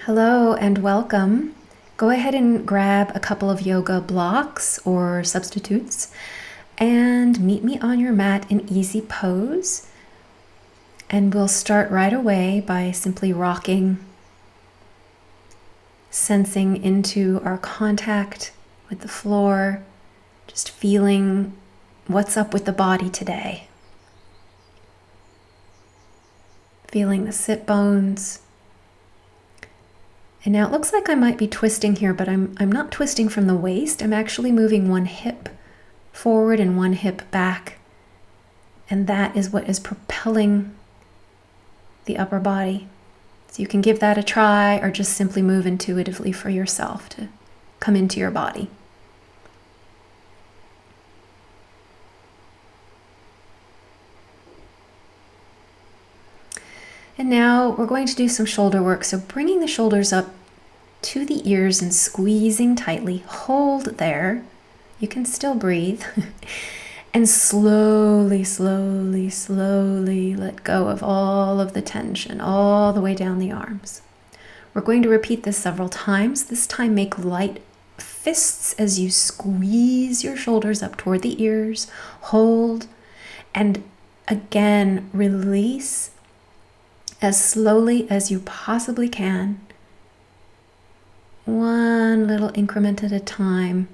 Hello and welcome. Go ahead and grab a couple of yoga blocks or substitutes and meet me on your mat in easy pose. And we'll start right away by simply rocking, sensing into our contact with the floor, just feeling what's up with the body today. Feeling the sit bones. And now it looks like I might be twisting here, but I'm not twisting from the waist. I'm actually moving one hip forward and one hip back. And that is what is propelling the upper body. So you can give that a try or just simply move intuitively for yourself to come into your body. And now we're going to do some shoulder work. So bringing the shoulders up to the ears and squeezing tightly. Hold there. You can still breathe. And slowly, slowly, slowly let go of all of the tension, all the way down the arms. We're going to repeat this several times. This time make light fists as you squeeze your shoulders up toward the ears. Hold. And again, release as slowly as you possibly can. One little increment at a time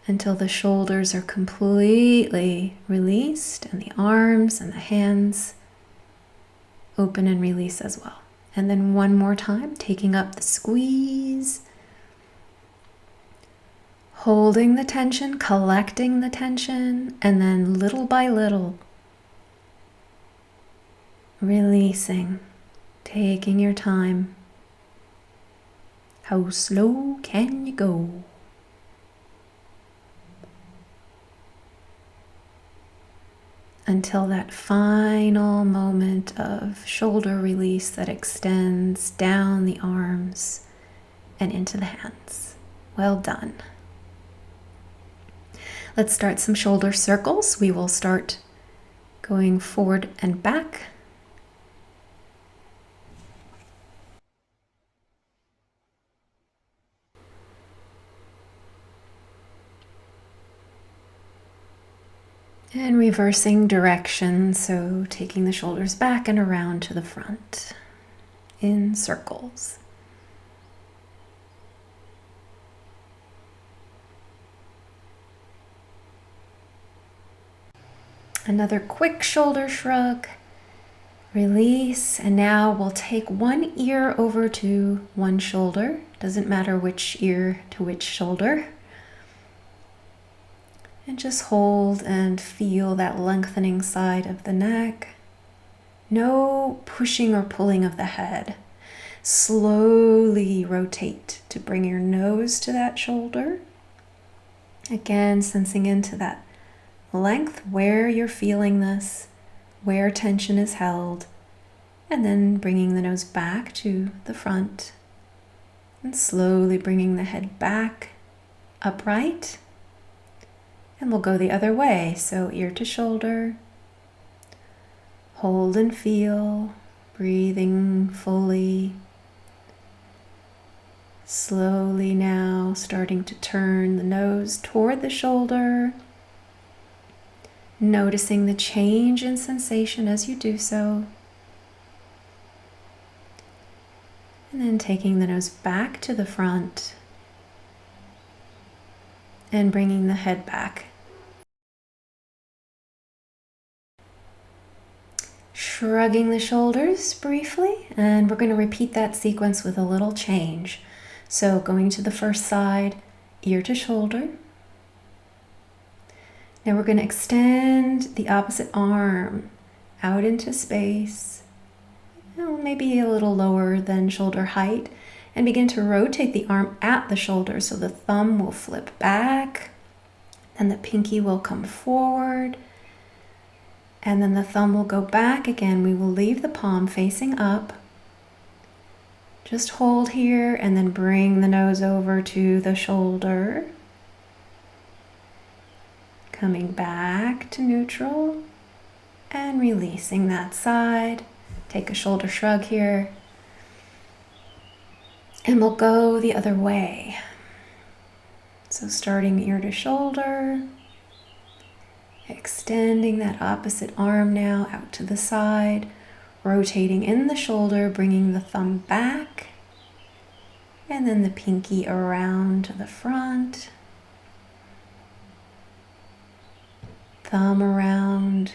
until the shoulders are completely released and the arms and the hands open and release as well. And then one more time, taking up the squeeze, holding the tension, collecting the tension, and then little by little releasing, taking your time. How slow can you go? Until that final moment of shoulder release that extends down the arms and into the hands. Well done. Let's start some shoulder circles. We will start going forward and back. And reversing direction, so taking the shoulders back and around to the front in circles. Another quick shoulder shrug, release, and now we'll take one ear over to one shoulder. Doesn't matter which ear to which shoulder. And just hold and feel that lengthening side of the neck. No pushing or pulling of the head. Slowly rotate to bring your nose to that shoulder. Again, sensing into that length, where you're feeling this, where tension is held. And then bringing the nose back to the front. And slowly bringing the head back upright. And we'll go the other way, so ear to shoulder. Hold and feel, breathing fully. Slowly now starting to turn the nose toward the shoulder. Noticing the change in sensation as you do so. And then taking the nose back to the front. And bringing the head back. Shrugging the shoulders briefly, and we're going to repeat that sequence with a little change. So going to the first side, ear to shoulder. Now we're going to extend the opposite arm out into space, maybe a little lower than shoulder height, and begin to rotate the arm at the shoulder. So the thumb will flip back, then the pinky will come forward, and then the thumb will go back again. We will leave the palm facing up. Just hold here and then bring the nose over to the shoulder. Coming back to neutral and releasing that side. Take a shoulder shrug here. And we'll go the other way. So starting ear to shoulder, extending that opposite arm now out to the side, rotating in the shoulder, bringing the thumb back, and then the pinky around to the front, thumb around,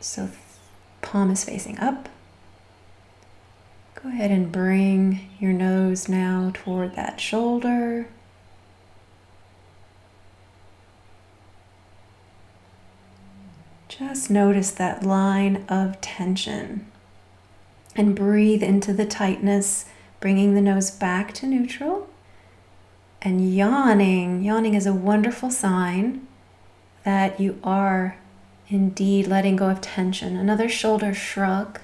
so palm is facing up. Go ahead and bring your nose now toward that shoulder. Just notice that line of tension and breathe into the tightness, bringing the nose back to neutral. And yawning. Yawning is a wonderful sign that you are indeed letting go of tension. Another shoulder shrug.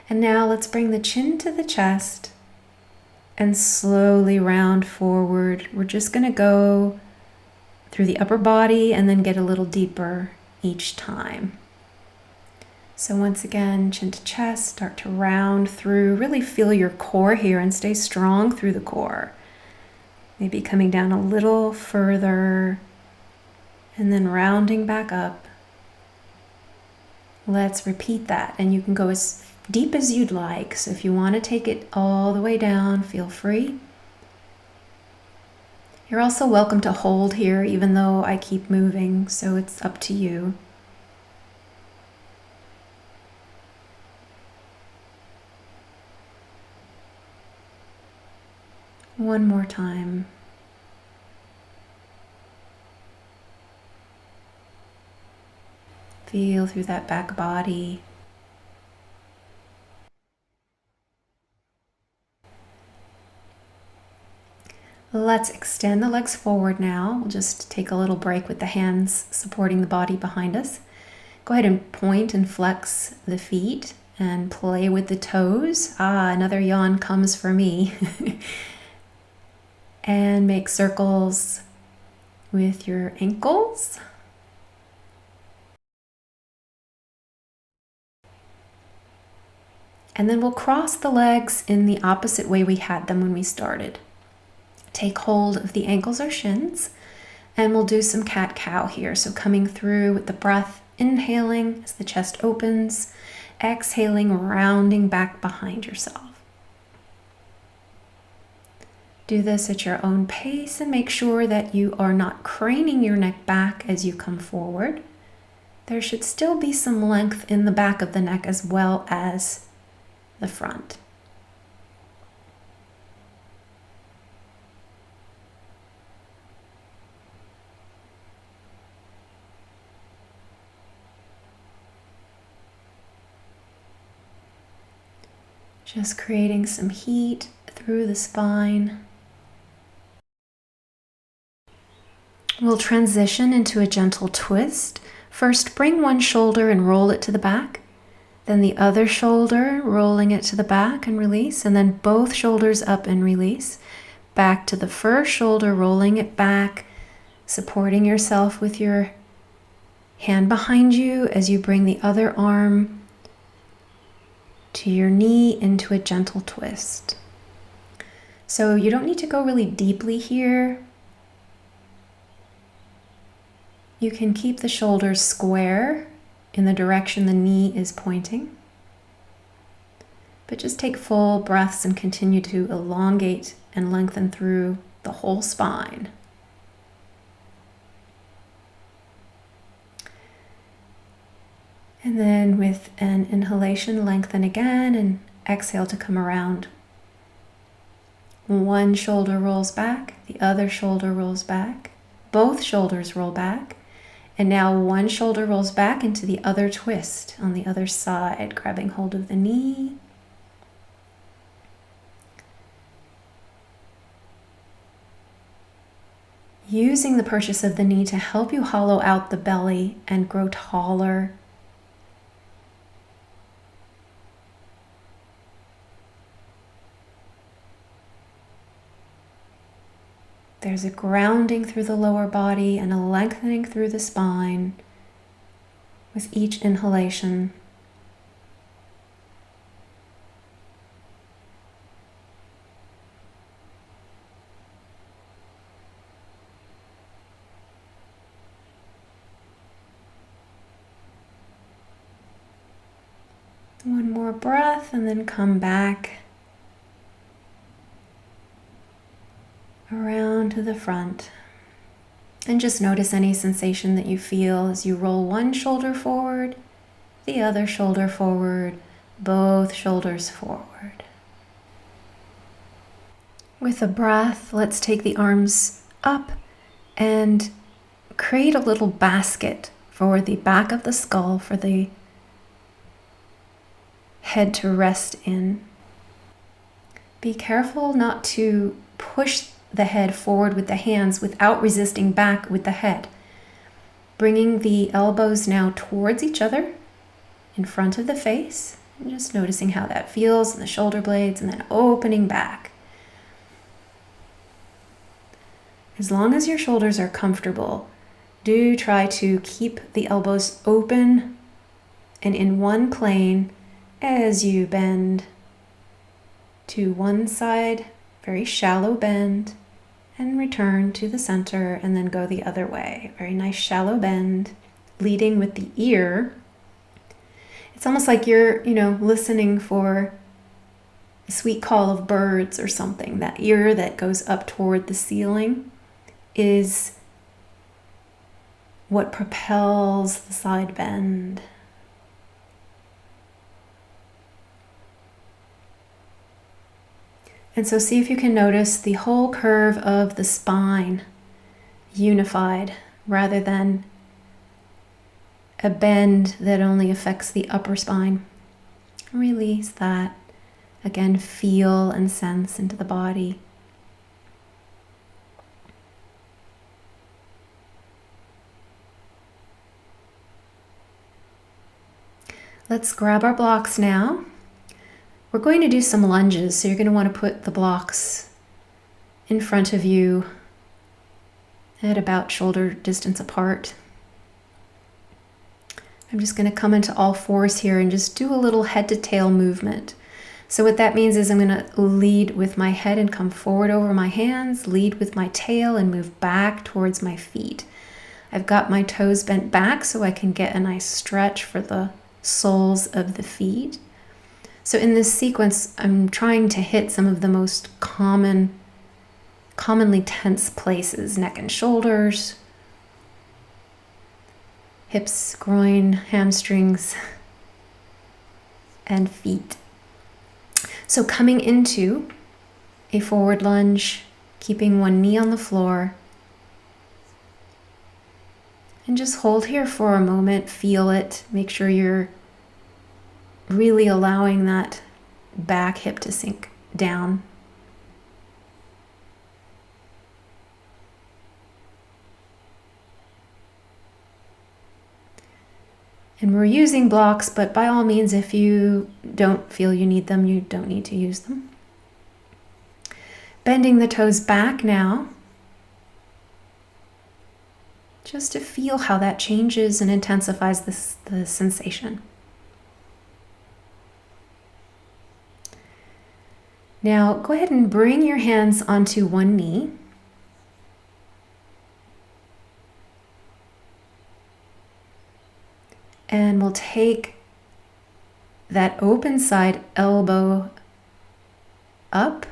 And now let's bring the chin to the chest and slowly round forward. We're just going to go through the upper body and then get a little deeper each time. So once again, chin to chest, start to round through. Really feel your core here and stay strong through the core. Maybe coming down a little further and then rounding back up. Let's repeat that, and you can go as deep as you'd like. So if you want to take it all the way down, feel free. You're also welcome to hold here, even though I keep moving, so it's up to you. One more time. Feel through that back body. Let's extend the legs forward now. We'll just take a little break with the hands supporting the body behind us. Go ahead and point and flex the feet and play with the toes. Another yawn comes for me. And make circles with your ankles. And then we'll cross the legs in the opposite way we had them when we started. Take hold of the ankles or shins, and we'll do some cat-cow here. So coming through with the breath, inhaling as the chest opens, exhaling, rounding back behind yourself. Do this at your own pace and make sure that you are not craning your neck back as you come forward. There should still be some length in the back of the neck as well as the front. Just creating some heat through the spine. We'll transition into a gentle twist. First, bring one shoulder and roll it to the back. Then the other shoulder, rolling it to the back and release. And then both shoulders up and release. Back to the first shoulder, rolling it back, supporting yourself with your hand behind you as you bring the other arm to your knee into a gentle twist. So you don't need to go really deeply here. You can keep the shoulders square in the direction the knee is pointing. But just take full breaths and continue to elongate and lengthen through the whole spine. And then with an inhalation, lengthen again and exhale to come around. One shoulder rolls back, the other shoulder rolls back, both shoulders roll back, and now one shoulder rolls back into the other twist on the other side, grabbing hold of the knee. Using the purchase of the knee to help you hollow out the belly and grow taller. There's a grounding through the lower body and a lengthening through the spine with each inhalation. more breath and then come back around to the front. And just notice any sensation that you feel as you roll one shoulder forward, the other shoulder forward, both shoulders forward. With a breath, let's take the arms up and create a little basket for the back of the skull, for the head to rest in. Be careful not to push the head forward with the hands without resisting back with the head. Bringing the elbows now towards each other in front of the face, and just noticing how that feels in the shoulder blades, and then opening back. As long as your shoulders are comfortable, do try to keep the elbows open and in one plane as you bend to one side, very shallow bend, and return to the center and then go the other way. Very nice shallow bend, leading with the ear. It's almost like you're, listening for a sweet call of birds or something. That ear that goes up toward the ceiling is what propels the side bend. And so see if you can notice the whole curve of the spine unified rather than a bend that only affects the upper spine. Release that. Again, feel and sense into the body. Let's grab our blocks now. We're going to do some lunges, so you're going to want to put the blocks in front of you at about shoulder distance apart. I'm just going to come into all fours here and just do a little head to tail movement. So what that means is I'm going to lead with my head and come forward over my hands, lead with my tail and move back towards my feet. I've got my toes bent back so I can get a nice stretch for the soles of the feet. So in this sequence, I'm trying to hit some of the most commonly tense places: neck and shoulders, hips, groin, hamstrings, and feet. So coming into a forward lunge, keeping one knee on the floor, and just hold here for a moment, feel it, make sure you're really allowing that back hip to sink down. And we're using blocks, but by all means, if you don't feel you need them, you don't need to use them. Bending the toes back now, just to feel how that changes and intensifies the sensation. Now, go ahead and bring your hands onto one knee. And we'll take that open side elbow up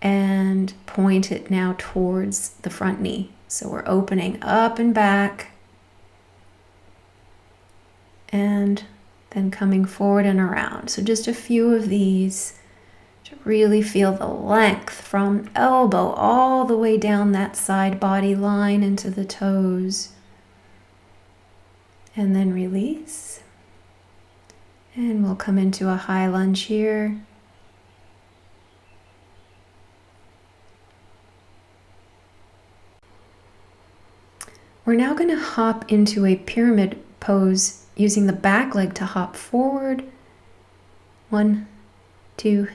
and point it now towards the front knee. So we're opening up and back, and then coming forward and around. So just a few of these to really feel the length from elbow all the way down that side body line into the toes. And then release. And we'll come into a high lunge here. We're now going to hop into a pyramid pose using the back leg to hop forward. 1, 2,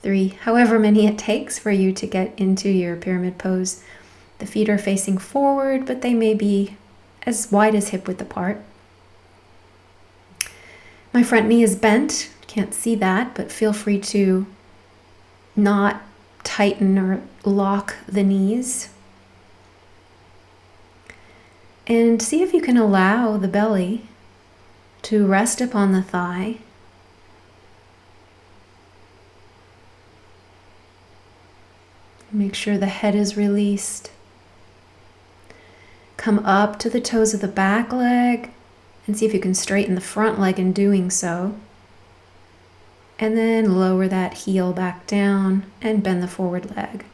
3, however many it takes for you to get into your pyramid pose. The feet are facing forward, but they may be as wide as hip width apart. My front knee is bent. Can't see that, but feel free to not tighten or lock the knees. And see if you can allow the belly to rest upon the thigh Make sure the head is released. Come up to the toes of the back leg and see if you can straighten the front leg in doing so. And then lower that heel back down and bend the forward leg.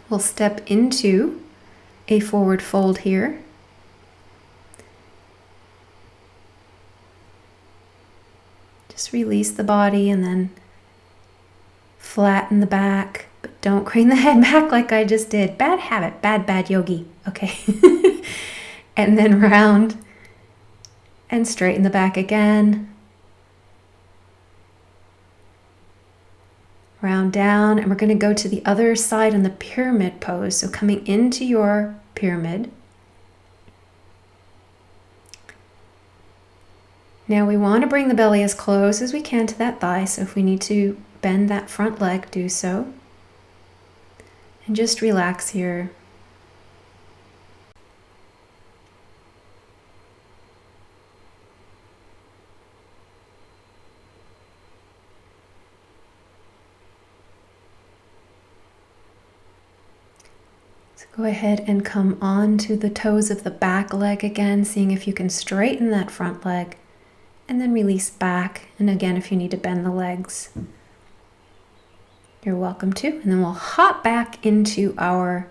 We'll step into a forward fold here. Just release the body and then flatten the back, but don't crane the head back like I just did. Bad habit, bad yogi. Okay. And then round and straighten the back again. Round down, and we're going to go to the other side in the pyramid pose. So coming into your pyramid. Now we want to bring the belly as close as we can to that thigh. So if we need to bend that front leg, do so. And just relax here. So go ahead and come on to the toes of the back leg again, seeing if you can straighten that front leg. And then release back. And again, if you need to bend the legs, you're welcome to. And then we'll hop back into our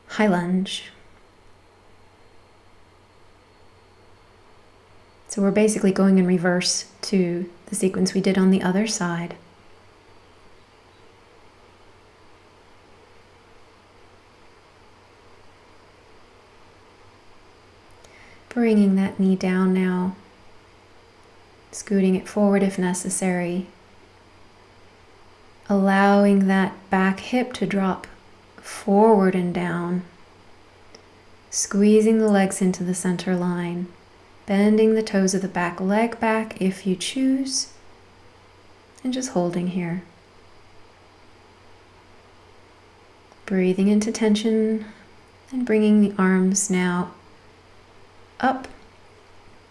high lunge. So we're basically going in reverse to the sequence we did on the other side. Bringing that knee down now, scooting it forward if necessary, allowing that back hip to drop forward and down, squeezing the legs into the center line, bending the toes of the back leg back if you choose, and just holding here. Breathing into tension and bringing the arms now up,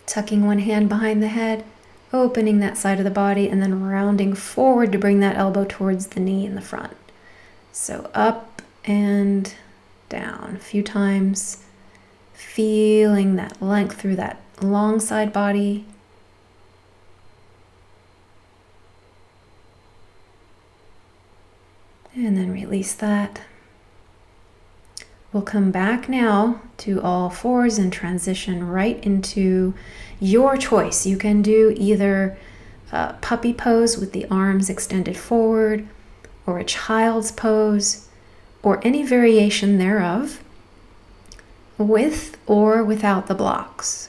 tucking one hand behind the head, opening that side of the body, and then rounding forward to bring that elbow towards the knee in the front. So up and down a few times, feeling that length through that long side body. And then release that. We'll come back now to all fours and transition right into your choice. You can do either a puppy pose with the arms extended forward, or a child's pose, or any variation thereof, with or without the blocks.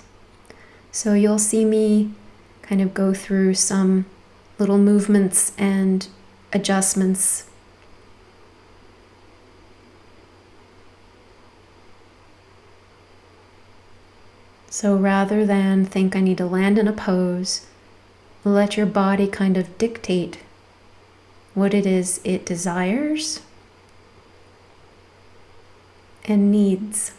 So you'll see me kind of go through some little movements and adjustments. So rather than think I need to land in a pose, let your body kind of dictate what it is it desires and needs.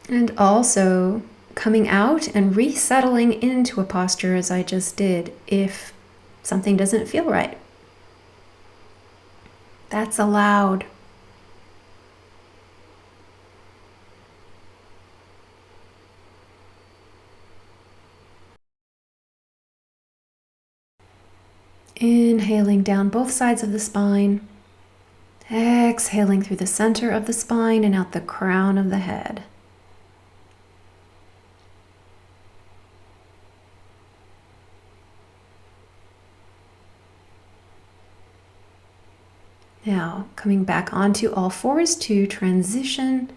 And also coming out and resettling into a posture as I just did if something doesn't feel right. That's allowed. Inhaling down both sides of the spine. Exhaling through the center of the spine and out the crown of the head. Now, coming back onto all fours to transition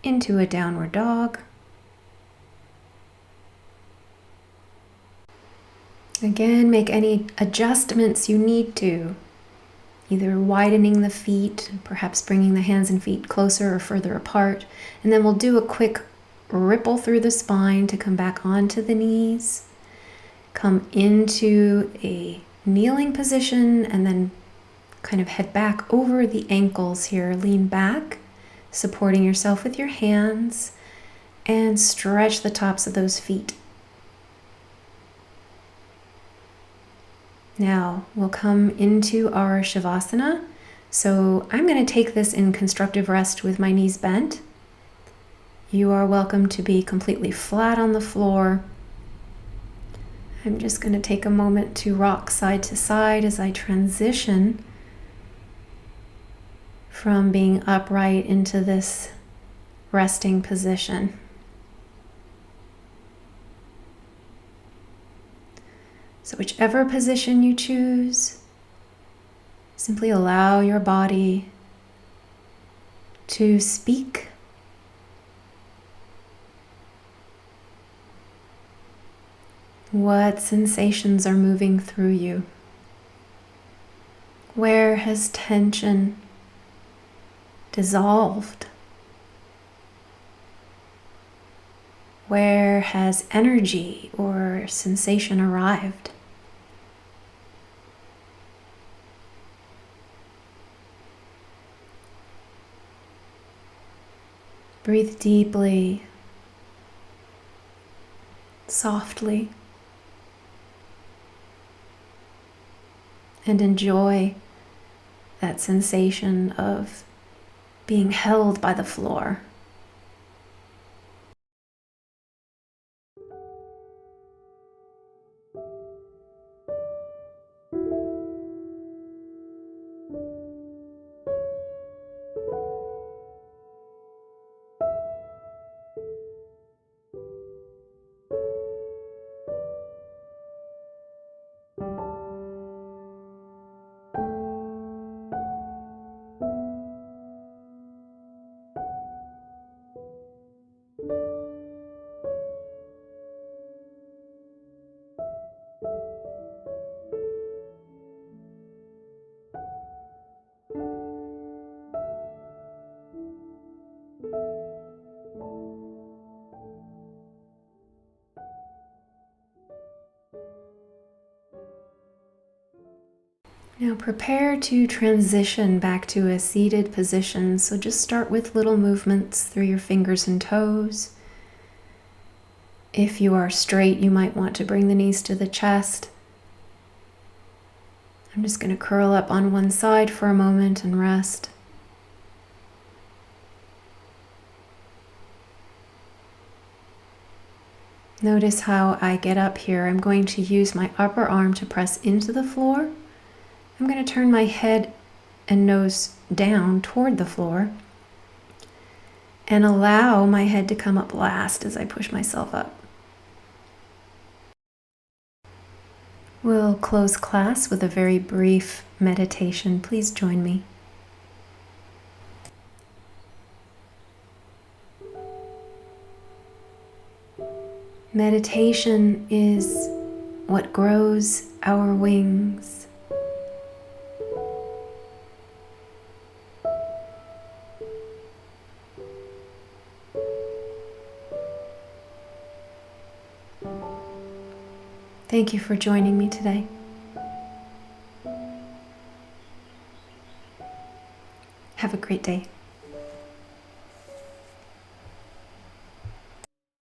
into a downward dog. Again, make any adjustments you need to, either widening the feet, perhaps bringing the hands and feet closer or further apart. And then we'll do a quick ripple through the spine to come back onto the knees. Come into a kneeling position and then kind of head back over the ankles here. Lean back, supporting yourself with your hands. and stretch the tops of those feet. Now we'll come into our Shavasana. So I'm going to take this in constructive rest with my knees bent. You are welcome to be completely flat on the floor. I'm just going to take a moment to rock side to side as I transition from being upright into this resting position. So whichever position you choose, simply allow your body to speak. What sensations are moving through you? Where has tension dissolved? Where has energy or sensation arrived? Breathe deeply, softly, and enjoy that sensation of being held by the floor. Now prepare to transition back to a seated position. So just start with little movements through your fingers and toes. If you are straight, you might want to bring the knees to the chest. I'm just going to curl up on one side for a moment and rest. Notice how I get up here. I'm going to use my upper arm to press into the floor. I'm going to turn my head and nose down toward the floor and allow my head to come up last as I push myself up. We'll close class with a very brief meditation. Please join me. Meditation is what grows our wings. Thank you for joining me today. Have a great day.